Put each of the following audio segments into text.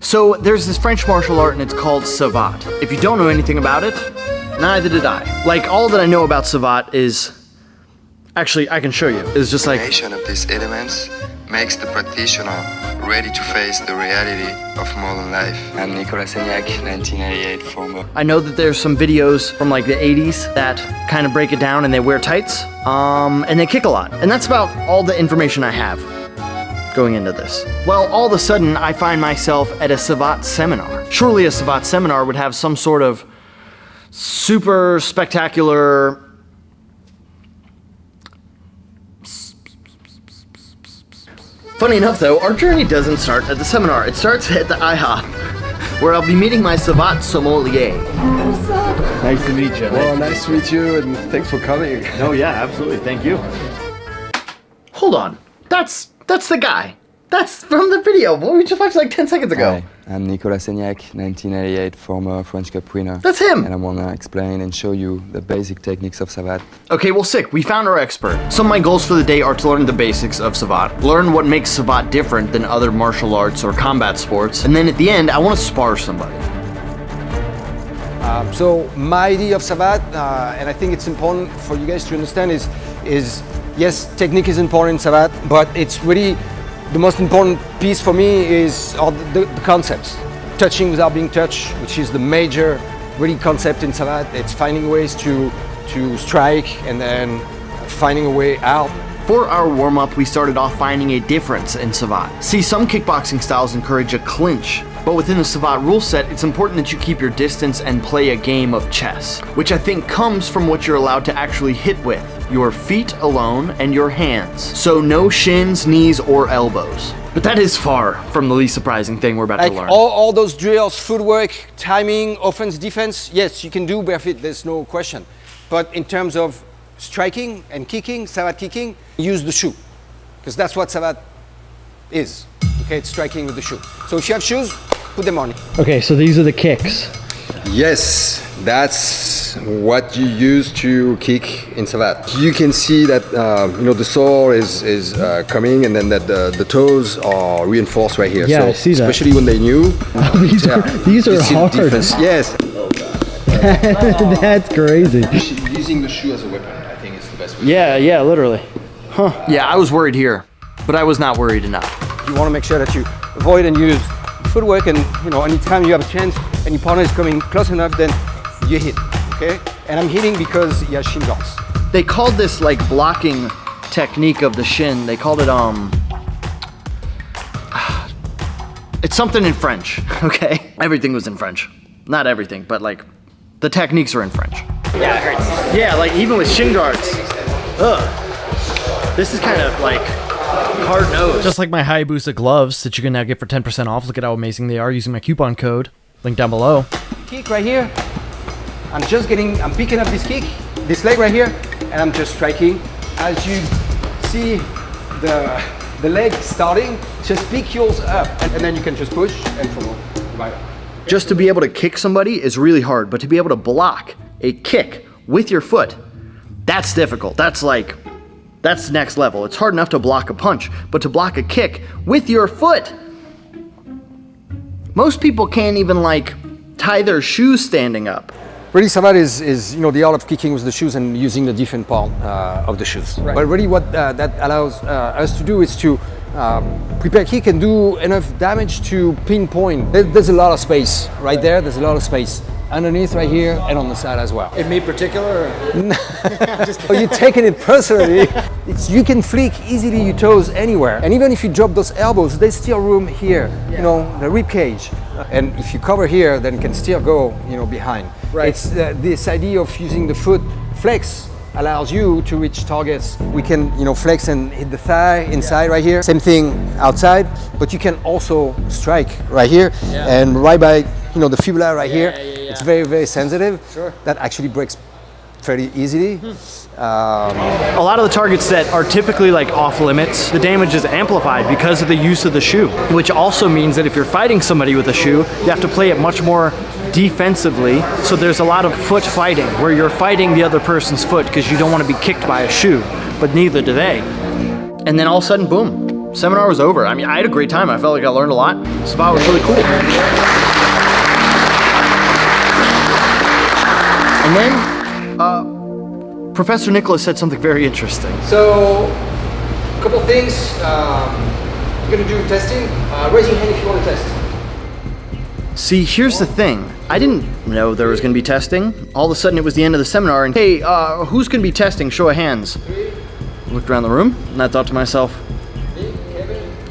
So there's this French martial art and it's called Savate. If you don't know anything about it, neither did I. Like, all that I know about Savate is, actually, I can show you. It's just like, the combination of these elements makes the practitioner ready to face the reality of modern life. I'm Nicolas, 1988 former. I know that there's some videos from like the 80s that kind of break it down and they wear tights, and they kick a lot. And that's about all the information I have going into this. Well, all of a sudden, I find myself at a Savate seminar. Surely a Savate seminar would have some sort of super spectacular Funny enough though, our journey doesn't start at the seminar. It starts at the IHOP, where I'll be meeting my Savate sommelier. What's up? Nice to meet you. Well, nice to meet you, and thanks for coming. Oh yeah, absolutely. Thank you. Hold on. That's the guy. That's from the video. What we just watched like 10 seconds ago. Hi, I'm Nicolas, 1988 former French Cup winner. That's him. And I want to explain and show you the basic techniques of Savate. Okay, well, sick. We found our expert. Some of my goals for the day are to learn the basics of Savate, learn what makes Savate different than other martial arts or combat sports, and then at the end, I want to spar somebody. So my idea of Savate, and I think it's important for you guys to understand, is yes, technique is important in Savate, but it's really the most important piece for me is the concepts. Touching without being touched, which is the major really concept in Savate. It's finding ways to strike and then finding a way out. For our warm-up, we started off finding a difference in Savate. See, some kickboxing styles encourage a clinch, but within the Savate rule set, it's important that you keep your distance and play a game of chess, which I think comes from what you're allowed to actually hit with. Your feet alone and your hands. So no shins, knees, or elbows. But that is far from the least surprising thing we're about to learn. All those drills, footwork, timing, offense, defense, yes, you can do barefoot, there's no question. But in terms of striking and kicking, Savate kicking, use the shoe. Because that's what Savate is. Okay, it's striking with the shoe. So if you have shoes, put them on. Okay, so these are the kicks. Yes, that's what you use to kick in Savate. You can see that the sole is coming, and then that the toes are reinforced right here. Yeah, so I see that. Especially when they're new. These are hard. Yes. That's crazy. Using the shoe as a weapon, I think, is the best way. Yeah, literally. Huh. Yeah, I was worried here, but I was not worried enough. You want to make sure that you avoid and use footwork, and anytime you have a chance and your partner is coming close enough, then you hit, okay? And I'm hitting because he has shin guards. They called this like blocking technique of the shin. They called it it's something in French, okay? Everything was in French. Not everything, but like the techniques are in French. Yeah, it hurts. Yeah, like even with shin guards. Ugh. This is kind of like hard nose. Just like my Hayabusa gloves that you can now get for 10% off. Look at how amazing they are using my coupon code. Link down below. Kick right here. I'm picking up this kick, this leg right here, and I'm just striking. As you see the leg starting, just pick yours up, and then you can just push and promote. Right. Just to be able to kick somebody is really hard, but to be able to block a kick with your foot, that's difficult. That's next level. It's hard enough to block a punch, but to block a kick with your foot, most people can't even tie their shoes standing up. Really, Savate is the art of kicking with the shoes and using the different part of the shoes. Right. But really what that allows us to do is to prepare kick and do enough damage to pinpoint. There's a lot of space right there. There's a lot of space underneath right here and on the side as well. In me particular? Oh, you're taking it personally. You can flick easily your toes anywhere. And even if you drop those elbows, there's still room here, the rib cage. And if you cover here, then it can still go, behind. Right. It's this idea of using the foot flex allows you to reach targets. We can, flex and hit the thigh inside right here. Same thing outside, but you can also strike right here and right by, the fibula right here. It's very, very sensitive. Sure. That actually breaks fairly easily. A lot of the targets that are typically off limits, the damage is amplified because of the use of the shoe, which also means that if you're fighting somebody with a shoe, you have to play it much more defensively. So there's a lot of foot fighting where you're fighting the other person's foot because you don't want to be kicked by a shoe, but neither do they. And then all of a sudden, boom, seminar was over. I mean, I had a great time. I felt like I learned a lot. Savate was really cool. And then, Professor Nicolas said something very interesting. So, a couple things. We're gonna do testing. Raise your hand if you want to test. See, here's the thing. I didn't know there was going to be testing. All of a sudden, it was the end of the seminar, and hey, who's going to be testing? Show of hands. I looked around the room, and I thought to myself,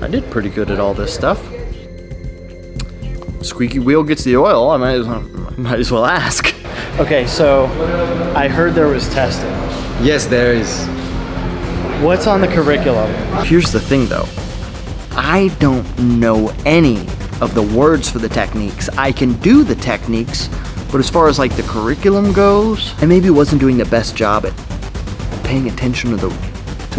I did pretty good at all this stuff. Squeaky wheel gets the oil. I might as well ask. Okay, so I heard there was testing. Yes, there is. What's on the curriculum? Here's the thing, though. I don't know any of the words for the techniques. I can do the techniques, but as far as like the curriculum goes, I maybe wasn't doing the best job at paying attention to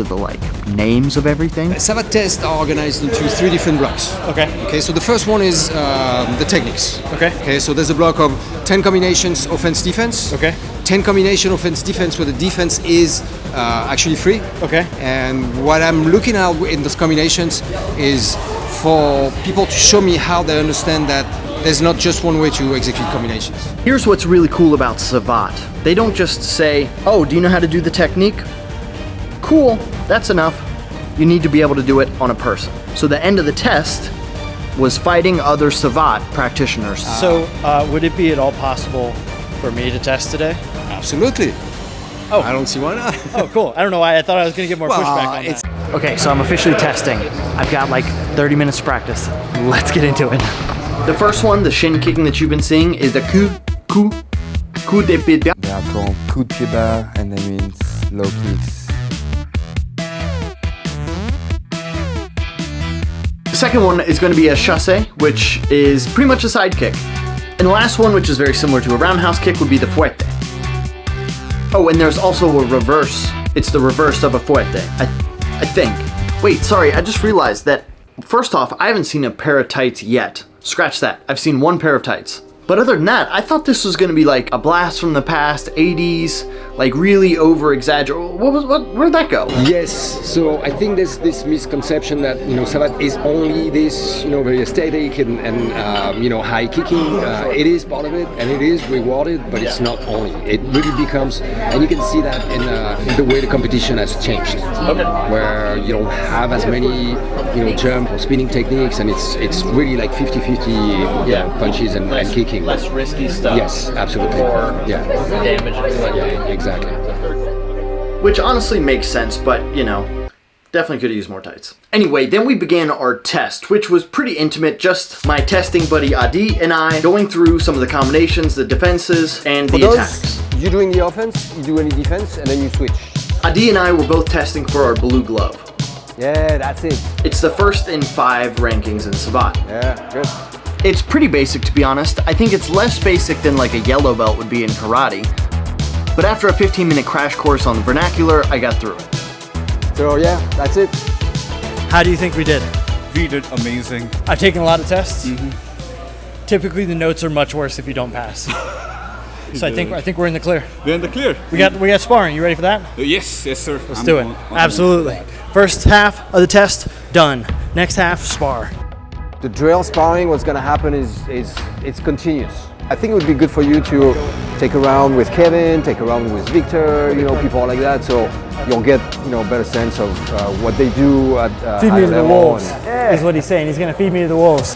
the like names of everything. Savate tests are organized into 3 different blocks. Okay, so the first one is the techniques. Okay, so there's a block of 10 combinations offense-defense. Okay. 10 combination offense-defense where the defense is actually free. Okay. And what I'm looking at in those combinations is for people to show me how they understand that there's not just one way to execute combinations. Here's what's really cool about Savate. They don't just say, oh, do you know how to do the technique? Cool, that's enough. You need to be able to do it on a person. So the end of the test was fighting other Savate practitioners. So would it be at all possible for me to test today? Absolutely. Oh. I don't see why not. Oh, cool. I don't know why. I thought I was going to get more pushback on that. Okay, so I'm officially testing. I've got like 30 minutes to practice. Let's get into it. The first one, the shin kicking that you've been seeing, is the coup de pied bas. They are called coup de pied bas, and that means low kicks. The second one is going to be a chassé, which is pretty much a side kick. And the last one, which is very similar to a roundhouse kick, would be the fuerte. Oh, and there's also a reverse. It's the reverse of a fuerte, I think. Wait, sorry, I just realized that, first off, I haven't seen a pair of tights yet. Scratch that. I've seen one pair of tights. But other than that, I thought this was going to be like a blast from the past, 80s, like really over-exaggerated. Where'd that go? Yes, so I think there's this misconception that, Savate is only this, very aesthetic and high kicking. It is part of it, and it is rewarded, but it's not only. It really becomes, and you can see that in the way the competition has changed. Okay. Where you don't have as many, jump or spinning techniques, and it's really like 50-50 punches and kicking. Less risky stuff. Yes, absolutely. More damage. Yeah, exactly. Which honestly makes sense, but definitely could use more tights. Anyway, then we began our test, which was pretty intimate, just my testing buddy Adi and I going through some of the combinations, the defenses, and the attacks. You doing the offense, you do any defense, and then you switch. Adi and I were both testing for our blue glove. Yeah, that's it. It's the first in 5 rankings in Savate. Yeah, good. It's pretty basic, to be honest. I think it's less basic than like a yellow belt would be in karate. But after a 15-minute crash course on the vernacular, I got through it. So yeah, that's it. How do you think we did? We did amazing. I've taken a lot of tests. Typically, the notes are much worse if you don't pass. So I think we're in the clear. We're in the clear. We got sparring. You ready for that? Yes, sir. Let's do it. Absolutely. First half of the test done. Next half, spar. The drill sparring, what's going to happen is it's continuous. I think it would be good for you to take a round with Kevin, take a round with Victor, people like that, so you'll get better sense of what they do at feed me to the wolves. Yeah. Is what he's saying. He's going to feed me to the wolves.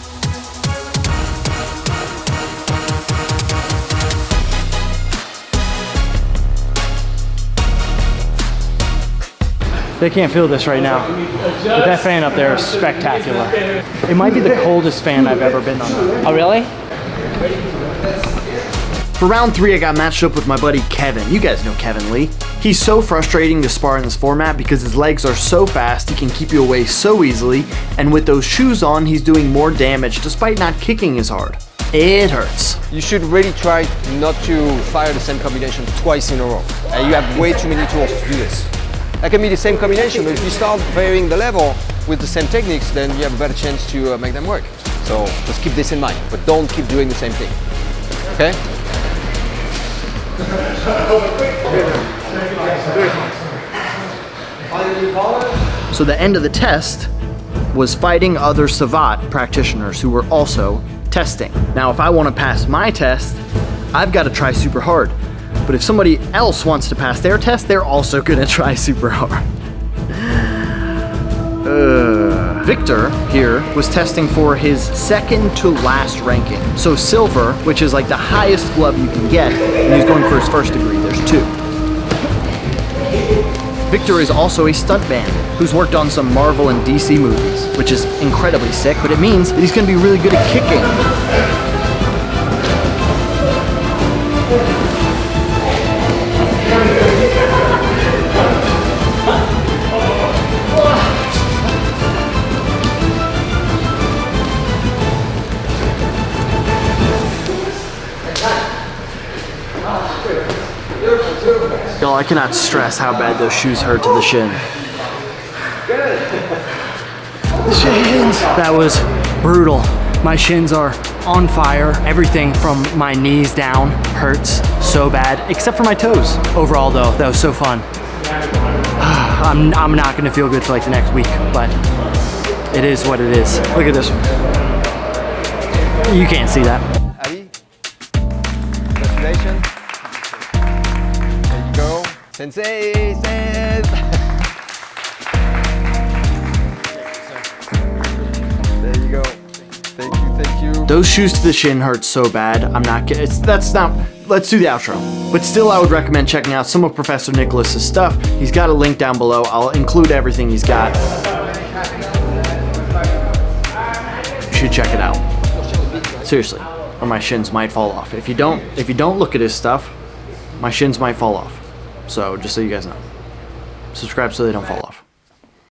They can't feel this right now. But that fan up there is spectacular. It might be the coldest fan I've ever been on. Oh, really? For round 3, I got matched up with my buddy Kevin. You guys know Kevin Lee. He's so frustrating to spar in this format because his legs are so fast, he can keep you away so easily, and with those shoes on, he's doing more damage despite not kicking as hard. It hurts. You should really try not to fire the same combination twice in a row. You have way too many tools to do this. That can be the same combination, but if you start varying the level with the same techniques, then you have a better chance to make them work. So just keep this in mind, but don't keep doing the same thing. Okay? So the end of the test was fighting other Savate practitioners who were also testing. Now, if I want to pass my test, I've got to try super hard. But if somebody else wants to pass their test, they're also gonna try super hard. Victor here was testing for his second to last ranking. So silver, which is like the highest glove you can get, and he's going for his first degree. There's 2. Victor is also a stuntman who's worked on some Marvel and DC movies, which is incredibly sick, but it means that he's gonna be really good at kicking. Y'all, I cannot stress how bad those shoes hurt to the shin. The shins! That was brutal. My shins are on fire. Everything from my knees down hurts so bad, except for my toes. Overall though, that was so fun. I'm not gonna feel good for like the next week, but it is what it is. Look at this one. You can't see that. Ali, congratulations. There you go. Sensei, Seth. There you go. Thank you. Those shoes to the shin hurt so bad. I'm not kidding. Let's do the outro. But still, I would recommend checking out some of Professor Nicolas's stuff. He's got a link down below. I'll include everything he's got. You should check it out. Seriously, or my shins might fall off. If you don't look at his stuff, my shins might fall off. So just so you guys know, subscribe so they don't fall off.